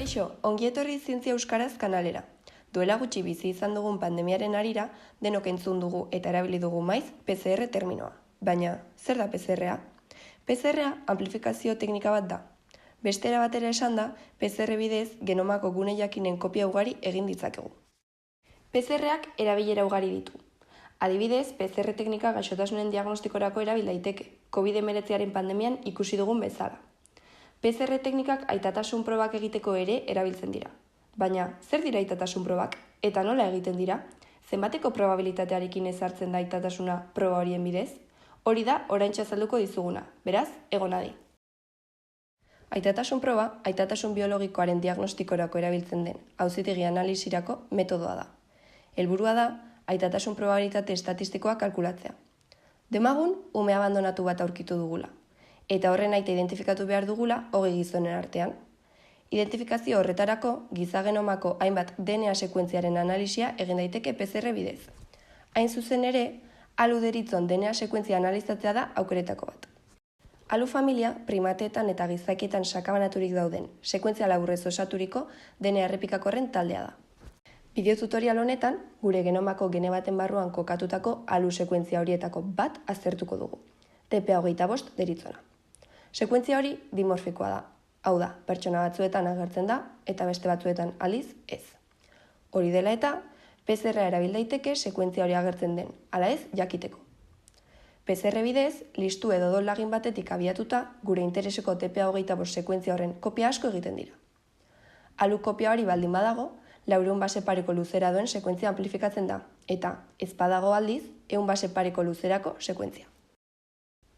Kaixo, ongi etorri Zientzia Euskaraz kanalera. Duela gutxi bizi izan dugun pandemiaren harira, denok entzun dugu eta erabili dugu maiz PCR terminoa. Baina, zer da PCR-a? PCR-a amplifikazio teknika bat da. Bestera batera esan da, PCR bidez genomako gune jakinen kopia ugari egin ditzakegu. PCR-ak erabilera ugari ditu. Adibidez, PCR teknika gaixotasunen diagnostikorako erabil daiteke, COVID-19 pandemian ikusi dugun bezala. PCR teknikak aitatasun probak egiteko ere erabiltzen dira. Baina, zer dira aitatasun probak? Eta nola egiten dira? Zenbateko probabilitatearekin ezartzen da aitatasuna proba horien bidez? Hori da oraintxe azalduko dizuguna, beraz, egon adi. Aitatasun proba, aitatasun biologikoaren diagnostikorako erabiltzen den auzitegi analisirako metodoa da. Helburua da, aitatasun probabilitate estatistikoa kalkulatzea. Demagun, ume abandonatu bat aurkitu dugula. Eta horren aita identifikatu behar dugula 20 gizonen artean. Identifikazio horretarako, giza genomako hainbat DNA sekuentziaren analisia egin daiteke PCR bidez. Hain zuzen ere, alu deritzon DNA sekuentzia analizatzea da aukeretako bat. Alu familia, primateetan eta gizakietan sakabanaturik dauden, sekuentzia laburrez osaturiko DNA errepikakorren taldea da. Bideo tutorial honetan, gure genomako gene baten barruan kokatutako alu sekuentzia horietako bat aztertuko dugu. TP25 deritzona. Sekuentzia hori dimorfikoa da. Hau da, pertsona batzuetan agertzen da eta beste batzuetan aldiz ez. Hori dela eta, PCR erabil daiteke sekuentzia hori agertzen den, ala ez jakiteko. PCR bidez, listu edo lagin batetik abiatuta, gure intereseko TP25 sekuentzia horren kopia asko egiten dira. Alu kopia hori baldin badago, 400 base pareko luzera duen sekuentzia amplifikatzen da, eta ez badago aldiz, 100 base pareko luzerako sekuentzia.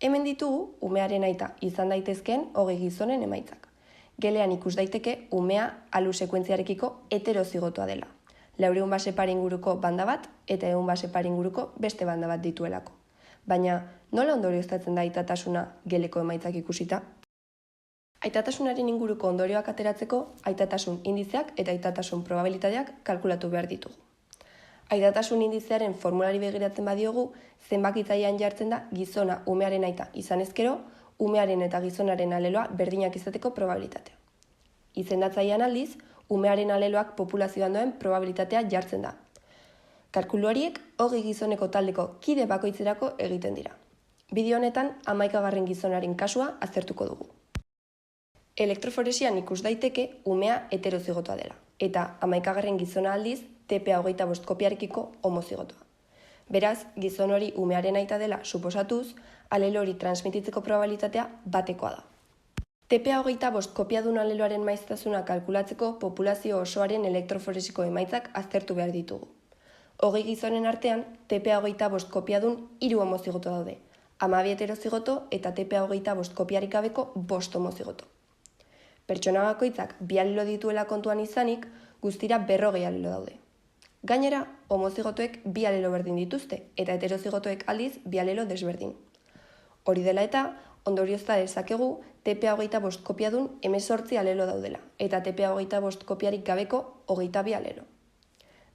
Hemen ditugu, umearen aita izan daitezkeen 20 gizonen emaitzak. Gelean ikus daiteke umea alu sekuentziarekiko heterozigotoa dela. 400 base pare inguruko banda bat eta 100 base pare inguruko beste banda bat dituelako. Baina, nola ondorioztatzen da aitatasuna geleko emaitzak ikusita? Aitatasunaren inguruko ondorioak ateratzeko, aitatasun indizeak eta aitatasun probabilitateak kalkulatu behar ditugu. Aitatasun indizearen formulari begiratzen badiogu, zenbakitzailean jartzen da gizona umearen aita izan ezkero, umearen eta gizonaren aleloa berdinak izateko probabilitatea. Izendatzailean aldiz, umearen aleloak populazioan duen probabilitatea jartzen da. Kalkulu horiek 20 gizoneko taldeko kide bakoitzerako egiten dira. Bideo honetan 11. gizonaren kasua aztertuko dugu. Elektroforesian ikus daiteke umea heterozigotoa dela, eta 11. gizona aldiz TP25 kopiarekiko homozigotoa. Beraz, gizon hori umearen aita dela suposatuz, alelo hori transmititzeko probabilitatea batekoa da. TP25 kopiadun aleloaren maiztasuna kalkulatzeko populazio osoaren elektroforesiko emaitzak aztertu behar ditugu. 20 gizonen artean, TP25 kopiadun 3 homozigoto daude, 12 heterozigoto eta TP25 kopiarik gabeko 5 homozigoto. Pertsona bakoitzak 2 alelo dituela kontuan izanik, guztira 40 alelo daude. Gainera, homozigotoek 2 alelo berdin dituzte eta heterozigotoek aldiz 2 alelo desberdin. Hori dela eta, ondoriozta dezakegu TP25 kopiadun 18 alelo daudela eta TP25 kopiarik gabeko 22 alelo.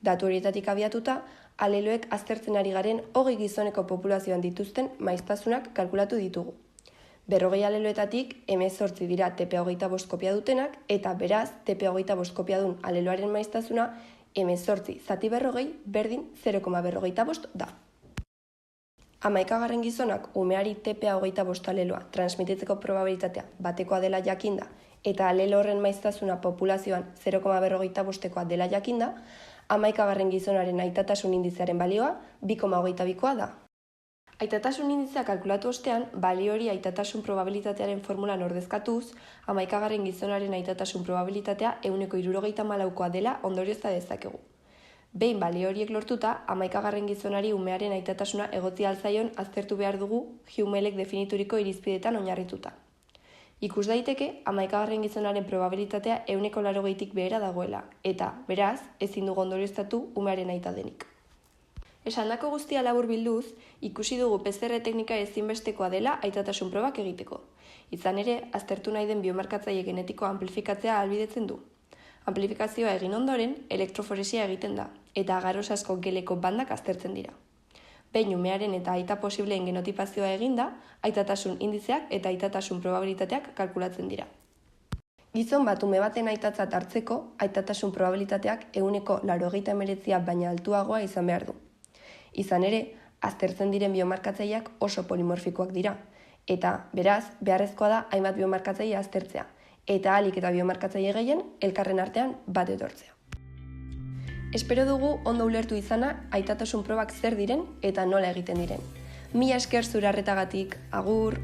Datu horietatik abiatuta, aleloek aztertzen ari garen 20 gizoneko populazioan dituzten maiztasunak kalkulatu ditugu. 40 aleloetatik 18 dira TP25 kopia dutenak eta beraz TP25 kopiadun aleloaren maiztasuna 18 zati 40 berdin 0,45 da. 11. gizonak umeari TP25 aleloa transmititzeko probabilitatea batekoa dela jakinda eta alelo horren maiztasuna populazioan 0,45koa dela jakinda, 11. gizonaren aitatasun indizearen balioa 2,22koa da. Aitatasun indizea kalkulatu ostean, balio hori aitatasun probabilitatearen formulan ordezkatuz, 11. gizonaren aitatasun probabilitatea 174koa dela ondoriozta dezakegu. Behin balio horiek lortuta, 11. gizonari umearen aitatasuna egotzi altzaion aztertu behar dugu Humelek definituriko irizpidetan oinarrituta. Ikus daiteke, 11. gizonaren probabilitatea 180tik behera dagoela, eta, beraz, ezin dugu ondorioztatu umearen aita denik. Esandako guztia labur bilduz, ikusi dugu PCR teknika ezinbestekoa dela aitatasun probak egiteko. Izan ere, aztertu nahi den biomarkatzaile genetikoa amplifikatzea ahalbidetzen du. Amplifikazioa egin ondoren, elektroforesia egiten da, eta agarrosasko geleko bandak aztertzen dira. Behin umearen eta aita posibleen genotipazioa eginda, aitatasun indizeak eta aitatasun probabilitateak kalkulatzen dira. Gizon bat ume baten aitatzat hartzeko, aitatasun probabilitateak 99% baina altuagoa izan behar du. Izan ere, aztertzen diren biomarkatzaileak oso polimorfikoak dira, eta beraz, beharrezkoa da hainbat biomarkatzaile aztertzea, eta ahalik eta biomarkatzaile gehien elkarren artean bat etortzea. Espero dugu ondo ulertu izana aitatasun probak zer diren eta nola egiten diren. Mila esker zure arretagatik, agur!